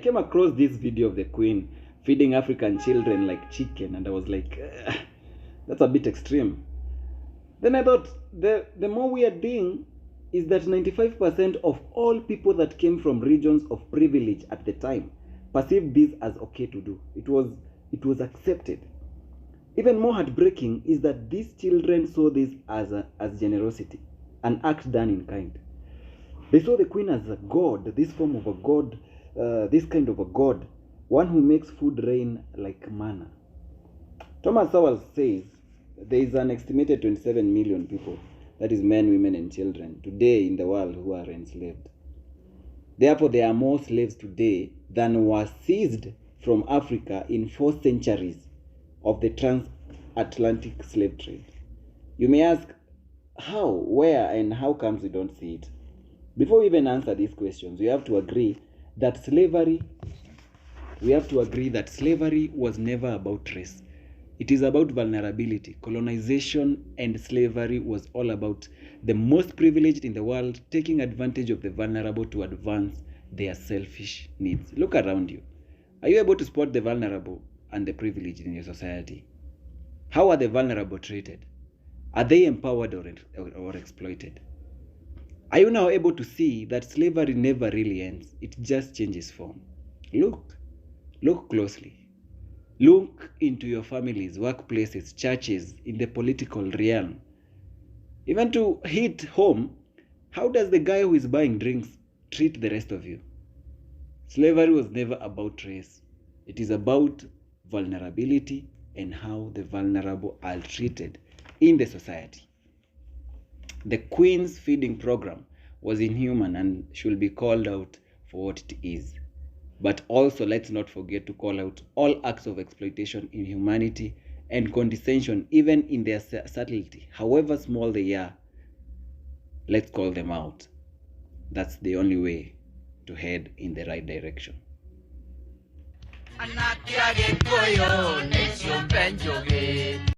came across this video of the Queen feeding African children like chicken, and I was like, that's a bit extreme. Then I thought the more weird thing is that 95% of all people that came from regions of privilege at the time perceived this as okay to do. It was accepted. Even more heartbreaking is that these children saw this as generosity, an act done in kind. They saw the Queen as a god, this form of a god, this kind of a god, one who makes food rain like manna. Thomas Sowell says there is an estimated 27 million people, that is men, women, and children, today in the world who are enslaved. Therefore, there are more slaves today than were seized from Africa in 4 centuries of the transatlantic slave trade. You may ask, how, where, and how comes we don't see it? Before we even answer these questions, we have to agree that slavery was never about race. It is about vulnerability. Colonization and slavery was all about the most privileged in the world taking advantage of the vulnerable to advance their selfish needs. Look around you. Are you able to spot the vulnerable and the privileged in your society? How are the vulnerable treated? Are they empowered or exploited? Are you now able to see that slavery never really ends? It just changes form. Look closely. Look into your families, workplaces, churches, in the political realm. Even to hit home, how does the guy who is buying drinks treat the rest of you? Slavery was never about race. It is about vulnerability and how the vulnerable are treated in the society. The Queen's feeding program was inhuman and should be called out for what it is. But also, let's not forget to call out all acts of exploitation, inhumanity, and condescension, even in their subtlety. However small they are, let's call them out. That's the only way to head in the right direction.